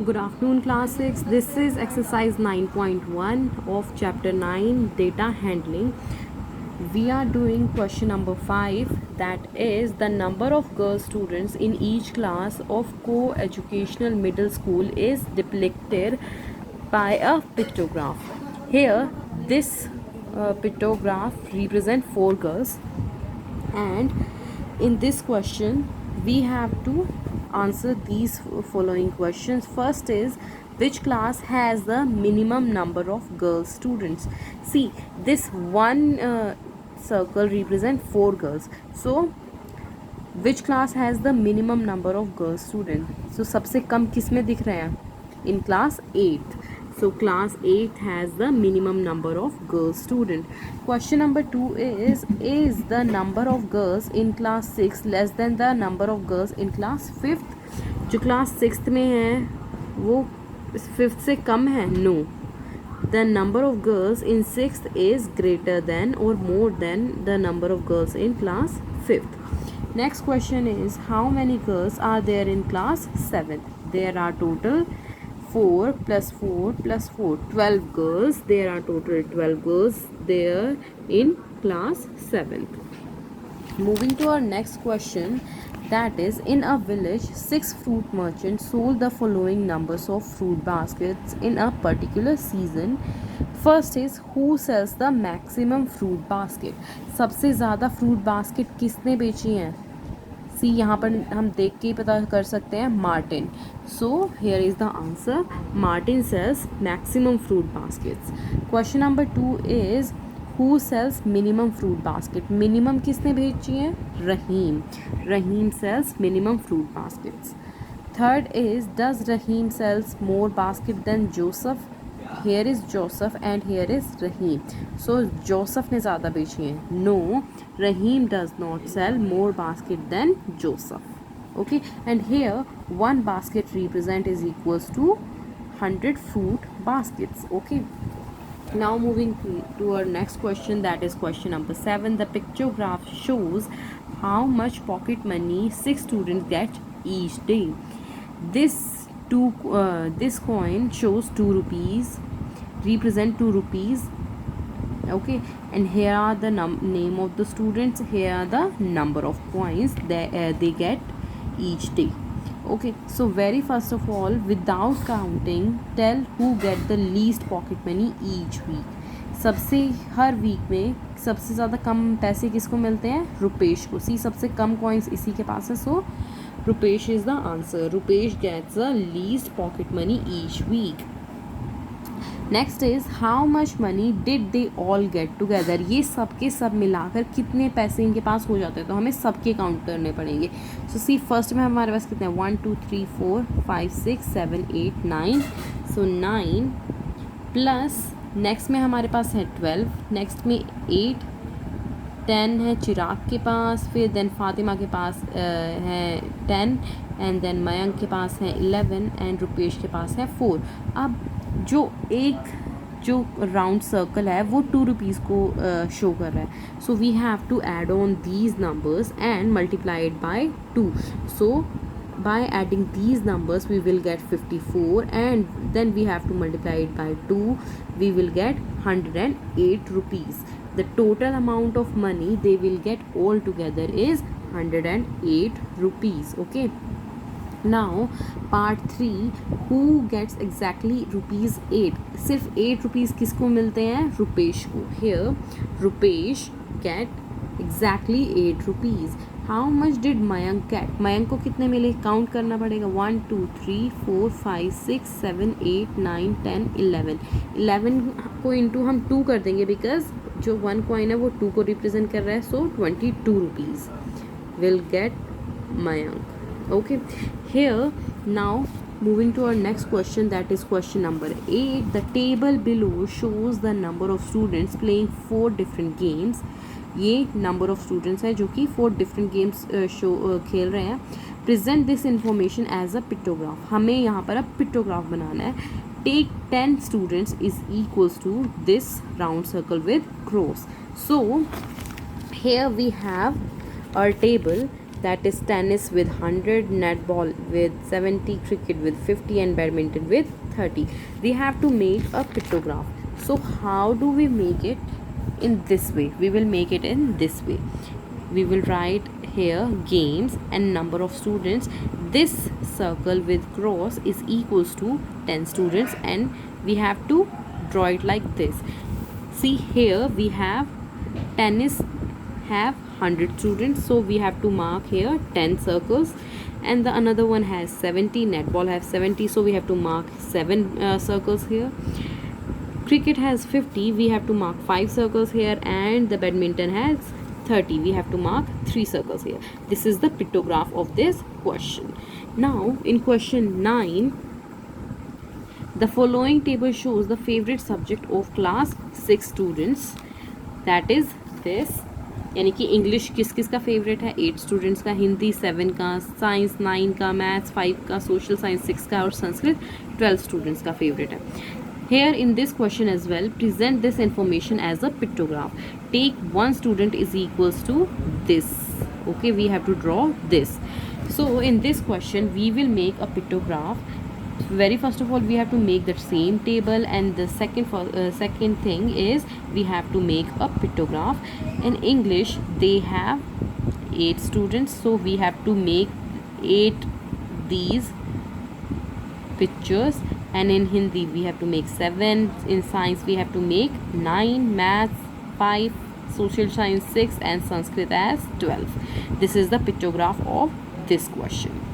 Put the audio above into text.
Good afternoon, class 6. This is exercise 9.1 of chapter 9, data handling. We are doing question number 5, that is the number of girl students in each class of co-educational middle school is depicted by a pictograph. Here, this pictograph represents 4 girls, and in this question we have to answer these following questions. First is, which class has the minimum number of girl students? See, this one circle represent 4 girls, so which class has the minimum number of girl students? So सबसे कम किस में दिख रहे हैं? In class 8. So class 8 has the minimum number of girl student. Question number 2 is the number of girls in class 6 less than the number of girls in class 5th? जो class 6th में है वो 5th से कम है? No. The number of girls in 6th is greater than or more than the number of girls in class 5th. Next question is, how many girls are there in class 7th? There are total 4 plus 4 plus 4, 12 girls. There are total 12 girls there in class 7th. Moving to our next question, that is, in a village 6 fruit merchants sold the following numbers of fruit baskets in a particular season. First is, who sells the maximum fruit basket? सबसे ज़्यादा fruit basket किसने बेची हैं? सी, यहाँ पर हम देख के ही पता कर सकते हैं, Martin. So here is the answer, Martin sells maximum fruit baskets. Question number 2 is, who sells minimum fruit basket? Minimum किसने बेची है? Rahim. Rahim sells minimum fruit baskets. Third is, does Rahim sells more basket than Joseph? Here is Joseph and here is Rahim. So Joseph ने ज़्यादा बेची है. No, Rahim does not sell more basket than Joseph. Okay, and here one basket represent is equals to 100 fruit baskets. Okay. Now moving to our next question, that is question number 7. The pictograph shows how much pocket money 6 students get each day. This coin shows 2 rupees, represent 2 rupees. Okay, and here are the name of the students, here are the number of coins they get each day. Okay, so very first of all, without counting, tell who get the least pocket money each week. सबसे हर week में सबसे ज़्यादा कम पैसे किसको मिलते हैं? रुपेश को. सी, सबसे कम कॉइन्स इसी के पास है, सो Rupesh is the answer. Rupesh gets the least pocket money each week. Next is, how much money did they all get together? ये सब के सब मिलाकर कितने पैसे इनके पास हो जाते हैं, तो हमें सबके काउंट करने पड़ेंगे. सो सी, फर्स्ट में हमारे पास कितने हैं? 1 2 3 4 5 6 7 8 9. सो 9 प्लस नेक्स्ट में हमारे पास है 12, नेक्स्ट में 8, 10 है चिराग के पास, फिर देन फातिमा के पास है 10, एंड देन मयंक के पास है 11, एंड रुपेश के पास है 4. अब जो राउंड सर्कल है वो 2 रुपीज़ को शो कर रहा है. So we have to add on these numbers and multiply it by 2. So by adding these numbers we will get 54, and then we have to multiply it by 2. We will get 108 rupees. The total amount of money they will get all together is 108 rupees. Okay, now part 3, who gets exactly rupees 8? सिर्फ 8 rupees किसको मिलते हैं? रुपेश को. Here Rupesh get exactly 8 rupees. How much did Mayank get? Mayank को कितने मिले? Count करना पड़ेगा. 1 2 3 4 5 6 7 8 9 10 11. 11 को इंटू हम 2 कर देंगे, बिकॉज जो 1 कॉइन है वो 2 को रिप्रेजेंट कर रहा है. सो 22 rupees will get Mayank. Okay, here now moving to our next question, that is question number 8. The table below shows the number of students playing 4 different games. ये नंबर ऑफ स्टूडेंट्स है जो कि 4 डिफरेंट गेम्स खेल रहे हैं. Present this information as a pictograph. हमें यहाँ पर अब पिक्टोग्राफ बनाना है. Take 10 students is equals to this round circle with cross. So here we have our table, that is tennis with 100, netball with 70, cricket with 50, and badminton with 30. We have to make a pictograph. So how do we make it? In this way. We will make it in this way. We will write here games and number of students. This circle with cross is equals to 10 students, and we have to draw it like this. See, here we have tennis have 100 students, so we have to mark here 10 circles, and the another one has 70, netball have 70, so we have to mark 7 circles here. Cricket has 50, we have to mark 5 circles here, and the badminton has 30, we have to mark 3 circles here. This is the pictograph of this question. Now in question 9, the following table shows the favorite subject of class 6 students, that is this, यानी कि English किस किस का favourite है? 8 students का, हिंदी 7 का, science 9 का, maths 5 का, सोशल साइंस 6 का और संस्कृत 12 स्टूडेंट्स का फेवरेट है. Here in this question as well, present this information as a pictograph. Take one student is equals to this. Okay, we have to draw this. So in this question we will make a pictograph. Very first of all we have to make the same table, and the second thing is we have to make a pictograph. In English they have 8 students, so we have to make 8 these pictures, and in Hindi we have to make 7, in science we have to make 9, maths 5, social science 6, and Sanskrit as 12. This is the pictograph of this question.